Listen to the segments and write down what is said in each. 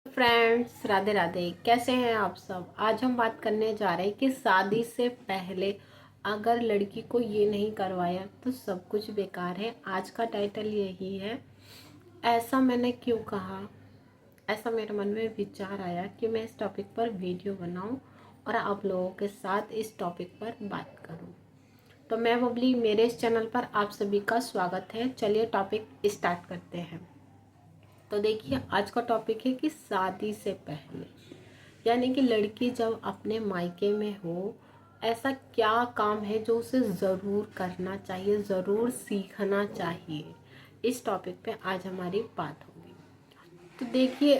Friends, Radhe Radhe. कैसे हैं आप सब। आज हम बात करने जा रहे हैं कि शादी से पहले अगर लड़की को ये नहीं करवाया तो सब कुछ बेकार है। आज का टाइटल यही है। ऐसा मैंने क्यों कहा, ऐसा मेरे मन में विचार आया कि मैं इस टॉपिक पर वीडियो बनाऊं और आप लोगों के साथ इस टॉपिक पर बात करूं। तो मैं बबली, मेरे इस चैनल पर आप सभी का स्वागत है। चलिए टॉपिक स्टार्ट करते हैं। तो देखिए, आज का टॉपिक है कि शादी से पहले, यानी कि लड़की जब अपने मायके में हो, ऐसा क्या काम है जो उसे ज़रूर करना चाहिए, ज़रूर सीखना चाहिए। इस टॉपिक पे आज हमारी बात होगी। तो देखिए,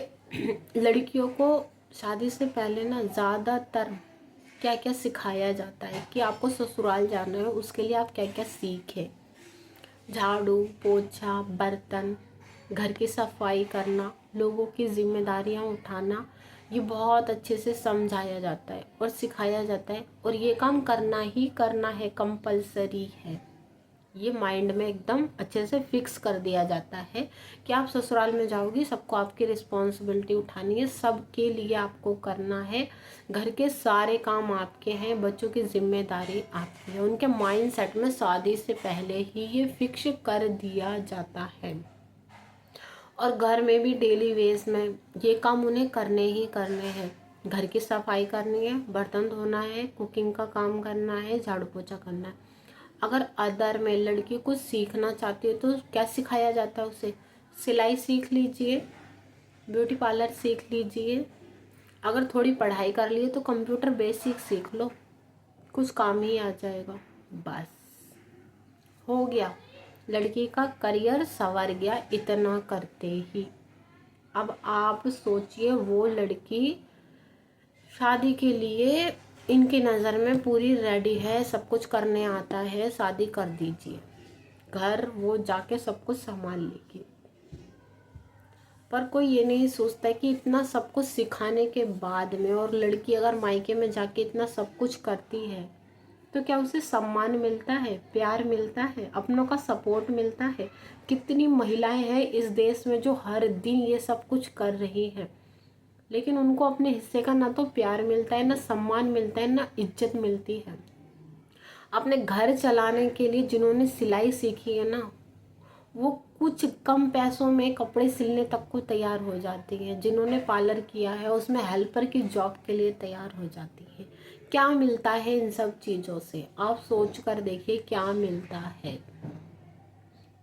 लड़कियों को शादी से पहले ना ज़्यादातर क्या क्या सिखाया जाता है कि आपको ससुराल जाना है, उसके लिए आप क्या क्या सीखें। झाड़ू पोछा, बर्तन, घर की सफाई करना, लोगों की जिम्मेदारियां उठाना, ये बहुत अच्छे से समझाया जाता है और सिखाया जाता है। और ये काम करना ही करना है, कंपलसरी है। ये माइंड में एकदम अच्छे से फिक्स कर दिया जाता है कि आप ससुराल में जाओगी, सबको आपकी रिस्पॉन्सिबिलिटी उठानी है, सबके लिए आपको करना है, घर के सारे काम आपके हैं, बच्चों की जिम्मेदारी आपकी है। उनके माइंड सेट में शादी से पहले ही ये फिक्स कर दिया जाता है। और घर में भी डेली वेज में ये काम उन्हें करने ही करने हैं। घर की सफाई करनी है, बर्तन धोना है, कुकिंग का काम करना है, झाड़ू पोछा करना है। अगर अदर में लड़की कुछ सीखना चाहती है तो क्या सिखाया जाता है उसे? सिलाई सीख लीजिए, ब्यूटी पार्लर सीख लीजिए, अगर थोड़ी पढ़ाई कर लिए तो कंप्यूटर बेसिक सीख लो, कुछ काम ही आ जाएगा। बस हो गया, लड़की का करियर संवर गया इतना करते ही। अब आप सोचिए, वो लड़की शादी के लिए इनकी नज़र में पूरी रेडी है, सब कुछ करने आता है, शादी कर दीजिए, घर वो जाके सब कुछ संभाल लेगी। पर कोई ये नहीं सोचता कि इतना सब कुछ सिखाने के बाद में, और लड़की अगर मायके में जाके इतना सब कुछ करती है तो क्या उसे सम्मान मिलता है, प्यार मिलता है, अपनों का सपोर्ट मिलता है? कितनी महिलाएं हैं इस देश में जो हर दिन ये सब कुछ कर रही हैं, लेकिन उनको अपने हिस्से का ना तो प्यार मिलता है, ना सम्मान मिलता है, ना इज्जत मिलती है। अपने घर चलाने के लिए जिन्होंने सिलाई सीखी है ना, वो कुछ कम पैसों में कपड़े सिलने तक को तैयार हो जाती हैं। जिन्होंने पार्लर किया है उसमें हेल्पर की जॉब के लिए तैयार हो जाती है। क्या मिलता है इन सब चीज़ों से? आप सोच कर देखिए क्या मिलता है।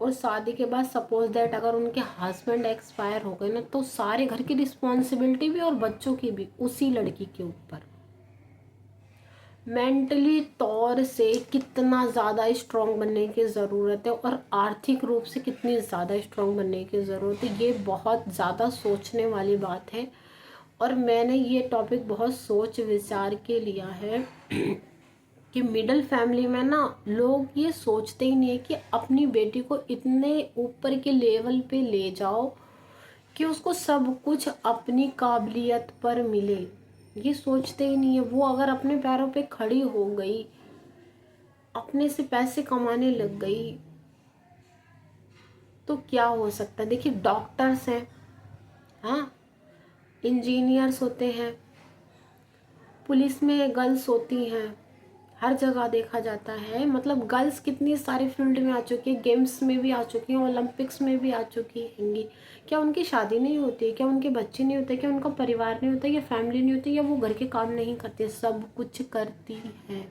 और शादी के बाद सपोज दैट अगर उनके हस्बैंड एक्सपायर हो गए ना, तो सारे घर की रिस्पॉन्सिबिलिटी भी और बच्चों की भी उसी लड़की के ऊपर। मेंटली तौर से कितना ज़्यादा स्ट्रॉन्ग बनने की ज़रूरत है और आर्थिक रूप से कितनी ज़्यादा स्ट्रॉन्ग बनने की ज़रूरत है, ये बहुत ज़्यादा सोचने वाली बात है। और मैंने ये टॉपिक बहुत सोच विचार के लिया है कि मिडिल फैमिली में ना लोग ये सोचते ही नहीं है कि अपनी बेटी को इतने ऊपर के लेवल पे ले जाओ कि उसको सब कुछ अपनी काबिलियत पर मिले। ये सोचते ही नहीं है। वो अगर अपने पैरों पे खड़ी हो गई, अपने से पैसे कमाने लग गई, तो क्या हो सकता है? देखिए, डॉक्टर्स हैं, हाँ, इंजीनियर्स होते हैं, पुलिस में गर्ल्स होती हैं, हर जगह देखा जाता है। मतलब गर्ल्स कितनी सारी फील्ड में आ चुकी है, गेम्स में भी आ चुकी हैं, ओलंपिक्स में भी आ चुकी हैंगी। क्या उनकी शादी नहीं होती? क्या उनके बच्चे नहीं होते? क्या उनका परिवार नहीं होता? या फैमिली नहीं होती? या वो घर के काम नहीं करती? सब कुछ करती हैं।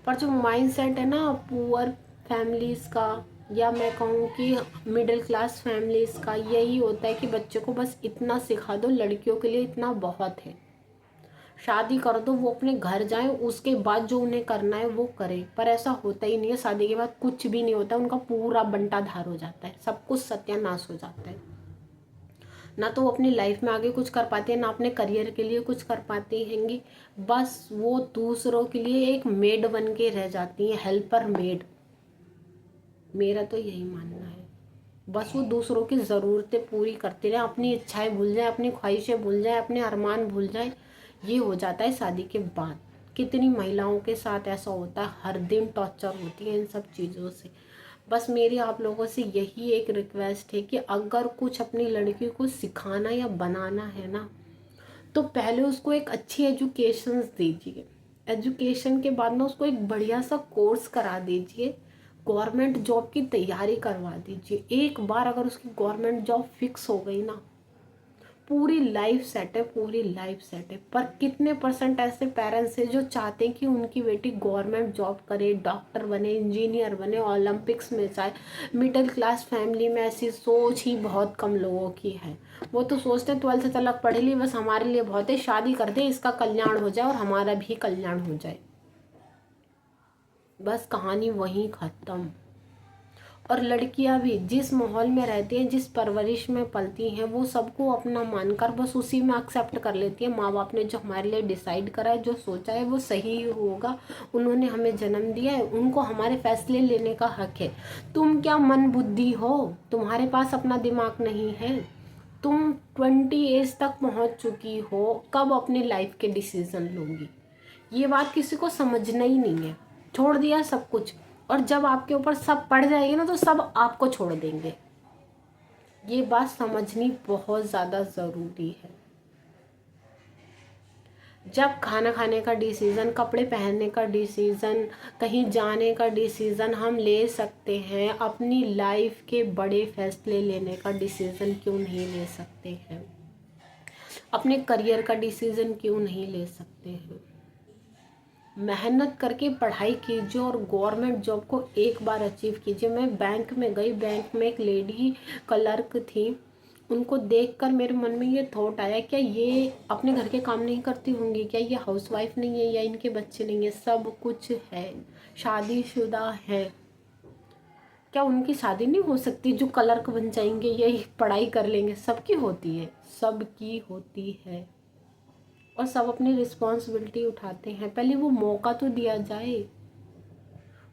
पर जो माइंड सेट है ना पुअर फैमिलीज़ का, या मैं कहूँ कि मिडिल क्लास फैमिलीज़ का, यही होता है कि बच्चे को बस इतना सिखा दो, लड़कियों के लिए इतना बहुत है, शादी कर दो, वो अपने घर जाएं, उसके बाद जो उन्हें करना है वो करें। पर ऐसा होता ही नहीं है। शादी के बाद कुछ भी नहीं होता, उनका पूरा बंटाधार हो जाता है, सब कुछ सत्यानाश हो जाता है। ना तो वो अपनी लाइफ में आगे कुछ कर पाती है, ना अपने करियर के लिए कुछ कर पाती हैंगी। बस वो दूसरों के लिए एक मेड बन के रह जाती हैं, हेल्पर मेड। मेरा तो यही मानना है। बस वो दूसरों की ज़रूरतें पूरी करते रहे, अपनी इच्छाएं भूल जाए, अपनी ख्वाहिशें भूल जाए, अपने अरमान भूल जाए। ये हो जाता है शादी के बाद। कितनी महिलाओं के साथ ऐसा होता है, हर दिन टॉर्चर होती है इन सब चीज़ों से। बस मेरी आप लोगों से यही एक रिक्वेस्ट है कि अगर कुछ अपनी लड़की को सिखाना या बनाना है ना, तो पहले उसको एक अच्छी एजुकेशन दीजिए। एजुकेशन के बाद ना उसको एक बढ़िया सा कोर्स करा दीजिए, गवर्नमेंट जॉब की तैयारी करवा दीजिए। एक बार अगर उसकी गवर्नमेंट जॉब फिक्स हो गई ना, पूरी लाइफ सेट है, पूरी लाइफ सेट है। पर कितने परसेंट ऐसे पेरेंट्स हैं जो चाहते हैं कि उनकी बेटी गवर्नमेंट जॉब करे, डॉक्टर बने, इंजीनियर बने, ओलंपिक्स में जाए। मिडिल क्लास फैमिली में ऐसी सोच ही बहुत कम लोगों की है। वो तो सोचते हैं 12th तक पढ़ ली बस हमारे लिए बहुत है, शादी कर दे, इसका कल्याण हो जाए और हमारा भी कल्याण हो जाए। बस कहानी वहीं खत्म। और लड़कियां भी जिस माहौल में रहती हैं, जिस परवरिश में पलती हैं, वो सबको अपना मानकर बस उसी में एक्सेप्ट कर लेती है। माँ बाप ने जो हमारे लिए डिसाइड करा है, जो सोचा है, वो सही होगा। उन्होंने हमें जन्म दिया है, उनको हमारे फैसले लेने का हक है। तुम क्या मन बुद्धि हो, तुम्हारे पास अपना दिमाग नहीं है? तुम 20 एज तक पहुंच चुकी हो, कब अपनी लाइफ के डिसीजन लोगी? ये बात किसी को समझना ही नहीं है। छोड़ दिया सब कुछ, और जब आपके ऊपर सब पड़ जाएगी ना, तो सब आपको छोड़ देंगे। ये बात समझनी बहुत ज़्यादा ज़रूरी है। जब खाना खाने का डिसीज़न, कपड़े पहनने का डिसीज़न, कहीं जाने का डिसीज़न हम ले सकते हैं, अपनी लाइफ के बड़े फैसले लेने का डिसीज़न क्यों नहीं ले सकते हैं? अपने करियर का डिसीज़न क्यों नहीं ले सकते हैं? मेहनत करके पढ़ाई कीजिए और गवर्नमेंट जॉब को एक बार अचीव कीजिए। मैं बैंक में गई, बैंक में एक लेडी क्लर्क थी, उनको देखकर मेरे मन में ये थॉट आया, क्या ये अपने घर के काम नहीं करती होंगी? क्या ये हाउसवाइफ नहीं है? या इनके बच्चे नहीं है? सब कुछ है, शादीशुदा है। क्या उनकी शादी नहीं हो सकती? जो क्लर्क बन जाएंगे, यही पढ़ाई कर लेंगे? सबकी होती है, सबकी होती है। और सब अपनी रिस्पॉन्सिबिलिटी उठाते हैं। पहले वो मौका तो दिया जाए,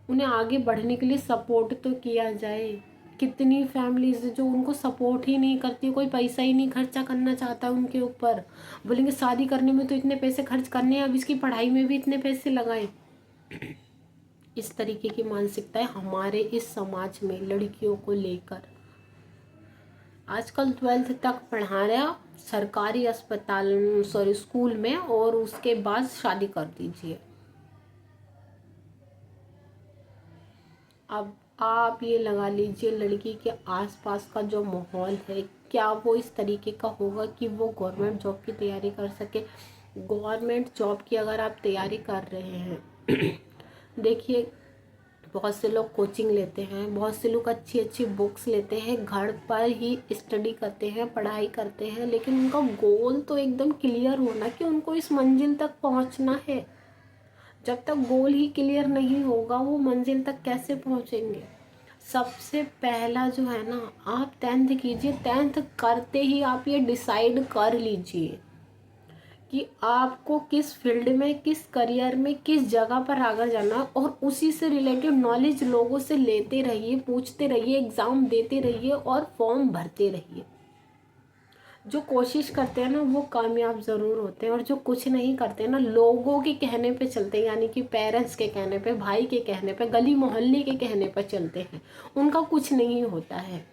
उन्हें आगे बढ़ने के लिए सपोर्ट तो किया जाए। कितनी फैमिलीज जो उनको सपोर्ट ही नहीं करती, कोई पैसा ही नहीं खर्चा करना चाहता उनके ऊपर। बोलेंगे शादी करने में तो इतने पैसे खर्च करने हैं, अब इसकी पढ़ाई में भी इतने पैसे लगाए। इस तरीके की मानसिकता है हमारे इस समाज में लड़कियों को लेकर। आजकल 12th तक पढ़ा रहा सरकारी अस्पताल, सॉरी स्कूल में, और उसके बाद शादी कर दीजिए। अब आप ये लगा लीजिए, लड़की के आसपास का जो माहौल है, क्या वो इस तरीके का होगा कि वो गवर्नमेंट जॉब की तैयारी कर सके? गवर्नमेंट जॉब की अगर आप तैयारी कर रहे हैं देखिए, बहुत से लोग कोचिंग लेते हैं, बहुत से लोग अच्छी अच्छी बुक्स लेते हैं, घर पर ही स्टडी करते हैं, पढ़ाई करते हैं, लेकिन उनका गोल तो एकदम क्लियर होना कि उनको इस मंजिल तक पहुंचना है। जब तक गोल ही क्लियर नहीं होगा, वो मंजिल तक कैसे पहुंचेंगे? सबसे पहला जो है ना, आप 10th कीजिए। 10th करते ही आप ये डिसाइड कर लीजिए कि आपको किस फील्ड में, किस करियर में, किस जगह पर आगे जाना है, और उसी से रिलेटेड नॉलेज लोगों से लेते रहिए, पूछते रहिए, एग्ज़ाम देते रहिए और फॉर्म भरते रहिए। जो कोशिश करते हैं ना, वो कामयाब ज़रूर होते हैं, और जो कुछ नहीं करते ना, लोगों के कहने पे चलते हैं, यानी कि पेरेंट्स के कहने पे, भाई के कहने पे, गली मोहल्ले के कहने पे चलते हैं, उनका कुछ नहीं होता है।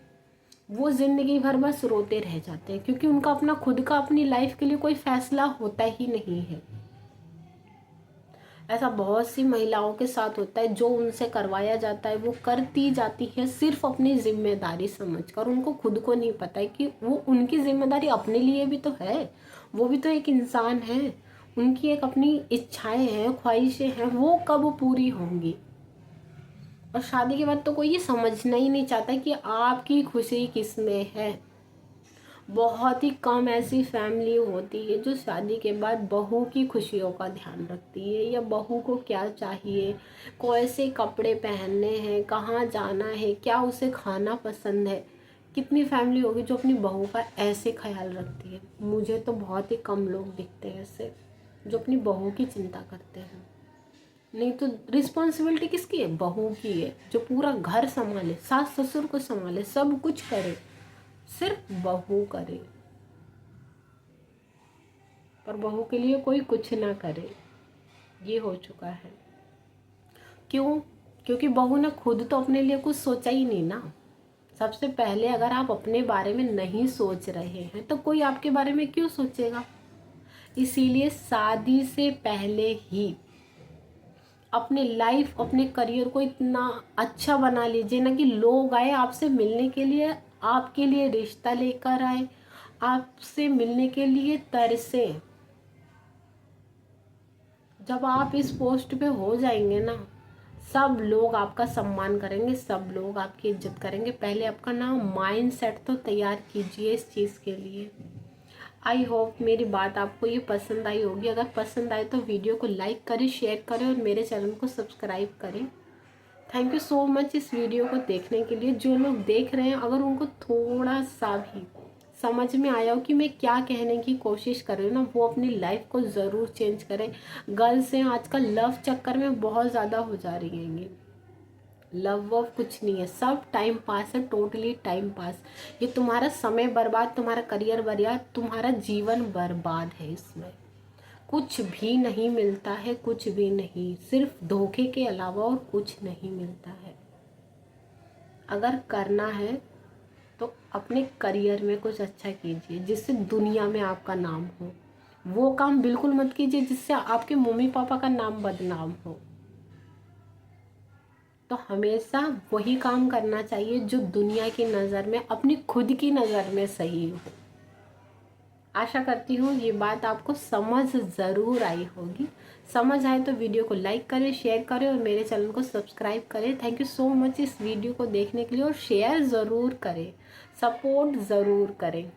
वो ज़िंदगी भर बस रोते रह जाते हैं, क्योंकि उनका अपना खुद का, अपनी लाइफ के लिए कोई फैसला होता ही नहीं है। ऐसा बहुत सी महिलाओं के साथ होता है, जो उनसे करवाया जाता है वो करती जाती है, सिर्फ अपनी जिम्मेदारी समझकर। उनको खुद को नहीं पता है कि वो उनकी जिम्मेदारी अपने लिए भी तो है, वो भी तो एक इंसान है। उनकी एक अपनी इच्छाएं हैं, ख्वाहिशें हैं, वो कब पूरी होंगी? और शादी के बाद तो कोई ये समझना ही नहीं चाहता कि आपकी खुशी किस में है। बहुत ही कम ऐसी फैमिली होती है जो शादी के बाद बहू की खुशियों का ध्यान रखती है, या बहू को क्या चाहिए, कैसे कपड़े पहनने हैं, कहाँ जाना है, क्या उसे खाना पसंद है। कितनी फैमिली होगी जो अपनी बहू का ऐसे ख्याल रखती है? मुझे तो बहुत ही कम लोग दिखते हैं ऐसे जो अपनी बहू की चिंता करते हैं। नहीं तो रिस्पॉन्सिबिलिटी किसकी है? बहू की है, जो पूरा घर संभाले, सास ससुर को संभाले, सब कुछ करे, सिर्फ बहू करे। पर बहू के लिए कोई कुछ ना करे, ये हो चुका है। क्यों? क्योंकि बहू ने खुद तो अपने लिए कुछ सोचा ही नहीं ना। सबसे पहले अगर आप अपने बारे में नहीं सोच रहे हैं तो कोई आपके बारे में क्यों सोचेगा। इसीलिए शादी से पहले ही अपने लाइफ, अपने करियर को इतना अच्छा बना लीजिए ना कि लोग आए आपसे मिलने के लिए, आपके लिए रिश्ता लेकर आए, आपसे मिलने के लिए तरसे। जब आप इस पोस्ट पे हो जाएंगे ना, सब लोग आपका सम्मान करेंगे, सब लोग आपकी इज्जत करेंगे। पहले आपका ना माइंड सेट तो तैयार कीजिए इस चीज़ के लिए। आई होप मेरी बात आपको ये पसंद आई होगी। अगर पसंद आए तो वीडियो को लाइक करें, शेयर करें और मेरे चैनल को सब्सक्राइब करें। थैंक यू सो मच इस वीडियो को देखने के लिए। जो लोग देख रहे हैं, अगर उनको थोड़ा सा भी समझ में आया हो कि मैं क्या कहने की कोशिश कर रही हूँ ना, वो अपनी लाइफ को ज़रूर चेंज करें। गर्ल्स हैं आजकल लव चक्कर में बहुत ज़्यादा हो जा रही हैं। ये लव वव कुछ नहीं है, सब टाइम पास है, टोटली टाइम पास। ये तुम्हारा समय बर्बाद, तुम्हारा करियर बर्बाद, तुम्हारा जीवन बर्बाद है। इसमें कुछ भी नहीं मिलता है, कुछ भी नहीं, सिर्फ धोखे के अलावा और कुछ नहीं मिलता है। अगर करना है तो अपने करियर में कुछ अच्छा कीजिए जिससे दुनिया में आपका नाम हो। वो काम बिल्कुल मत कीजिए जिससे आपके मम्मी पापा का नाम बदनाम हो। तो हमेशा वही काम करना चाहिए जो दुनिया की नज़र में, अपनी खुद की नज़र में सही हो। आशा करती हूँ ये बात आपको समझ ज़रूर आई होगी। समझ आए तो वीडियो को लाइक करें, शेयर करें और मेरे चैनल को सब्सक्राइब करें। थैंक यू सो मच इस वीडियो को देखने के लिए और शेयर ज़रूर करें, सपोर्ट ज़रूर करें।